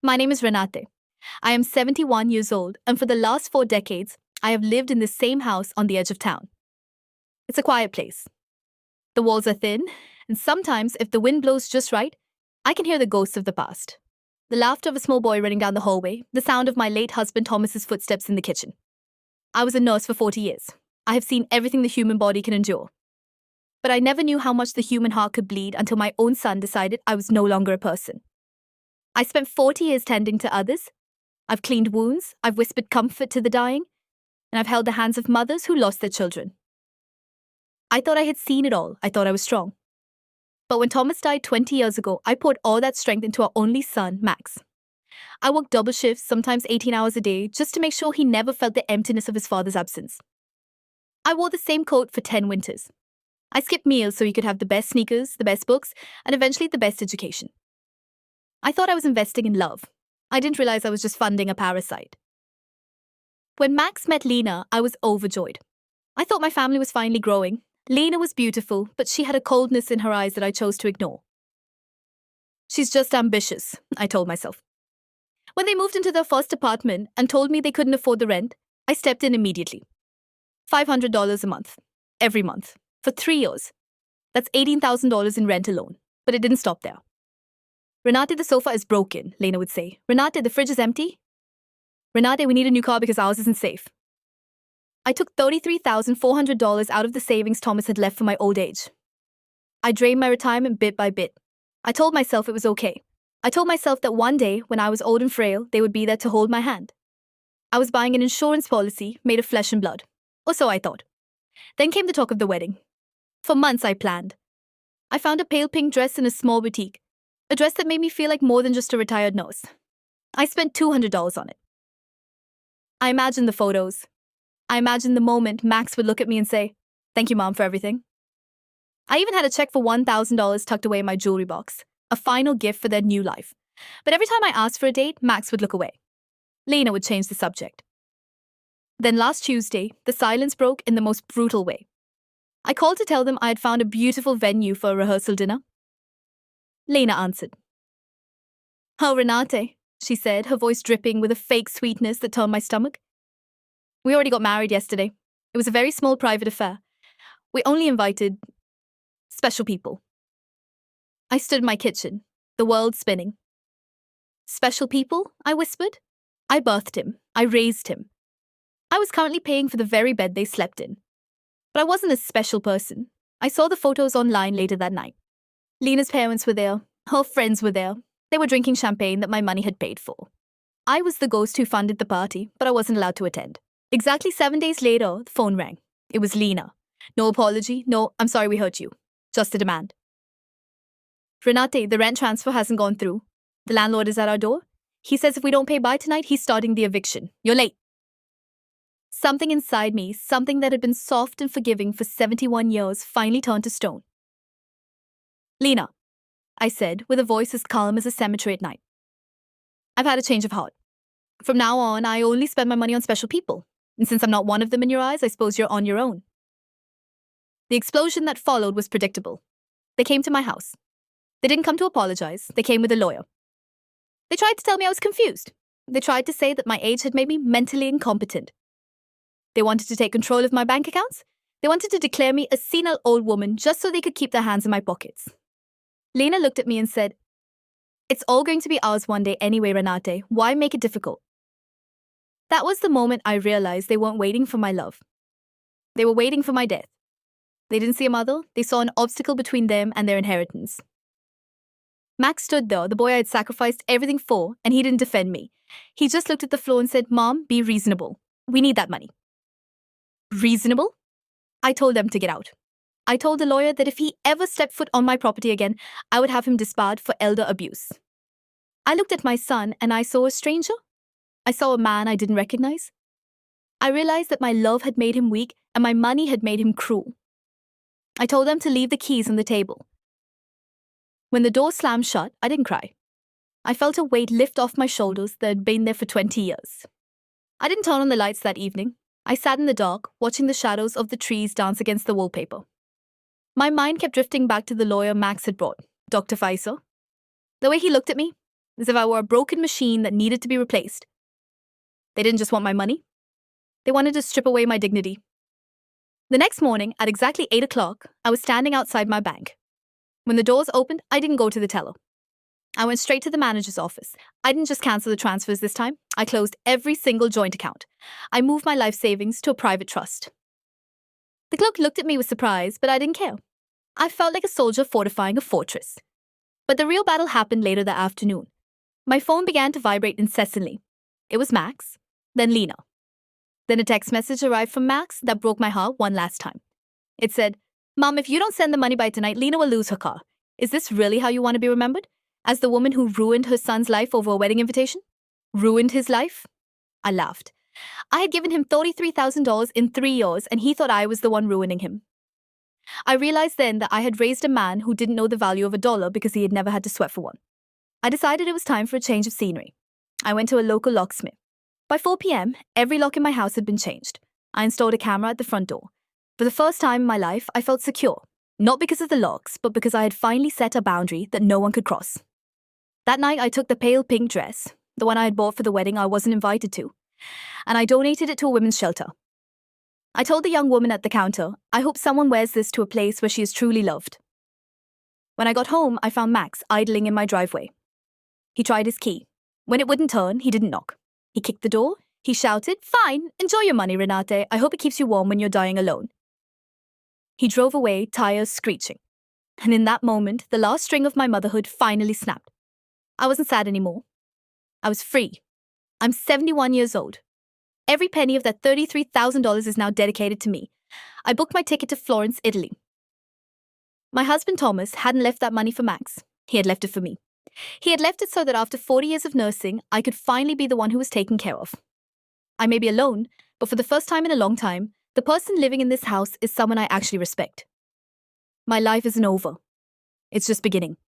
My name is Renate. I am 71 years old, and for the last 4 decades, I have lived in the same house on the edge of town. It's a quiet place. The walls are thin, and sometimes, if the wind blows just right, I can hear the ghosts of the past. The laughter of a small boy running down the hallway, the sound of my late husband Thomas's footsteps in the kitchen. I was a nurse for 40 years. I have seen everything the human body can endure. But I never knew how much the human heart could bleed until my own son decided I was no longer a person. I spent 40 years tending to others. I've cleaned wounds, I've whispered comfort to the dying, and I've held the hands of mothers who lost their children. I thought I had seen it all. I thought I was strong. But when Thomas died 20 years ago, I poured all that strength into our only son, Max. I worked double shifts, sometimes 18 hours a day, just to make sure he never felt the emptiness of his father's absence. I wore the same coat for 10 winters. I skipped meals so he could have the best sneakers, the best books, and eventually the best education. I thought I was investing in love. I didn't realize I was just funding a parasite. When Max met Lena, I was overjoyed. I thought my family was finally growing. Lena was beautiful, but she had a coldness in her eyes that I chose to ignore. She's just ambitious, I told myself. When they moved into their first apartment and told me they couldn't afford the rent, I stepped in immediately. $500 a month, every month, for 3 years. That's $18,000 in rent alone, but it didn't stop there. Renate, the sofa is broken, Lena would say. Renate, the fridge is empty. Renate, we need a new car because ours isn't safe. I took $33,400 out of the savings Thomas had left for my old age. I drained my retirement bit by bit. I told myself it was okay. I told myself that one day, when I was old and frail, they would be there to hold my hand. I was buying an insurance policy made of flesh and blood. Or so I thought. Then came the talk of the wedding. For months I planned. I found a pale pink dress in a small boutique. A dress that made me feel like more than just a retired nurse. I spent $200 on it. I imagined the photos. I imagined the moment Max would look at me and say, "Thank you, Mom, for everything." I even had a check for $1,000 tucked away in my jewelry box, a final gift for their new life. But every time I asked for a date, Max would look away. Lena would change the subject. Then last Tuesday, the silence broke in the most brutal way. I called to tell them I had found a beautiful venue for a rehearsal dinner. Lena answered. "Oh, Renate," she said, her voice dripping with a fake sweetness that turned my stomach. "We already got married yesterday. It was a very small private affair. We only invited special people." I stood in my kitchen, the world spinning. "Special people?" I whispered. "I birthed him. I raised him. I was currently paying for the very bed they slept in. But I wasn't a special person. I saw the photos online later that night. Lena's parents were there. Her friends were there. They were drinking champagne that my money had paid for. I was the ghost who funded the party, but I wasn't allowed to attend. Exactly 7 days later, the phone rang. It was Lena. No apology, no, "I'm sorry we hurt you." Just a demand. "Renate, the rent transfer hasn't gone through. The landlord is at our door. He says if we don't pay by tonight, he's starting the eviction. You're late." Something inside me, something that had been soft and forgiving for 71 years, finally turned to stone. "Lena," I said, with a voice as calm as a cemetery at night. "I've had a change of heart. From now on, I only spend my money on special people. And since I'm not one of them in your eyes, I suppose you're on your own." The explosion that followed was predictable. They came to my house. They didn't come to apologize. They came with a lawyer. They tried to tell me I was confused. They tried to say that my age had made me mentally incompetent. They wanted to take control of my bank accounts. They wanted to declare me a senile old woman just so they could keep their hands in my pockets. Lena looked at me and said, "It's all going to be ours one day anyway, Renate. Why make it difficult?" That was the moment I realized they weren't waiting for my love. They were waiting for my death. They didn't see a mother. They saw an obstacle between them and their inheritance. Max stood there, the boy I had sacrificed everything for, and he didn't defend me. He just looked at the floor and said, "Mom, be reasonable. We need that money." Reasonable? I told them to get out. I told the lawyer that if he ever stepped foot on my property again, I would have him disbarred for elder abuse. I looked at my son and I saw a stranger. I saw a man I didn't recognize. I realized that my love had made him weak and my money had made him cruel. I told them to leave the keys on the table. When the door slammed shut, I didn't cry. I felt a weight lift off my shoulders that had been there for 20 years. I didn't turn on the lights that evening. I sat in the dark, watching the shadows of the trees dance against the wallpaper. My mind kept drifting back to the lawyer Max had brought, Dr. Pfizer. The way he looked at me, as if I were a broken machine that needed to be replaced. They didn't just want my money, they wanted to strip away my dignity. The next morning, at exactly 8 o'clock, I was standing outside my bank. When the doors opened, I didn't go to the teller. I went straight to the manager's office. I didn't just cancel the transfers this time. I closed every single joint account. I moved my life savings to a private trust. The clerk looked at me with surprise, but I didn't care. I felt like a soldier fortifying a fortress. But the real battle happened later that afternoon. My phone began to vibrate incessantly. It was Max, then Lena. Then a text message arrived from Max that broke my heart one last time. It said, "Mom, if you don't send the money by tonight, Lena will lose her car. Is this really how you want to be remembered? As the woman who ruined her son's life over a wedding invitation? Ruined his life?" I laughed. I had given him $33,000 in 3 years, and he thought I was the one ruining him. I realized then that I had raised a man who didn't know the value of a dollar because he had never had to sweat for one. I decided it was time for a change of scenery. I went to a local locksmith. By 4 p.m., every lock in my house had been changed. I installed a camera at the front door. For the first time in my life, I felt secure. Not because of the locks, but because I had finally set a boundary that no one could cross. That night, I took the pale pink dress, the one I had bought for the wedding I wasn't invited to, and I donated it to a women's shelter. I told the young woman at the counter, "I hope someone wears this to a place where she is truly loved." When I got home, I found Max idling in my driveway. He tried his key. When it wouldn't turn, he didn't knock. He kicked the door. He shouted, "Fine, enjoy your money, Renate. I hope it keeps you warm when you're dying alone." He drove away, tires screeching. And in that moment, the last string of my motherhood finally snapped. I wasn't sad anymore. I was free. I'm 71 years old. Every penny of that $33,000 is now dedicated to me. I booked my ticket to Florence, Italy. My husband Thomas hadn't left that money for Max. He had left it for me. He had left it so that after 40 years of nursing, I could finally be the one who was taken care of. I may be alone, but for the first time in a long time, the person living in this house is someone I actually respect. My life isn't over. It's just beginning.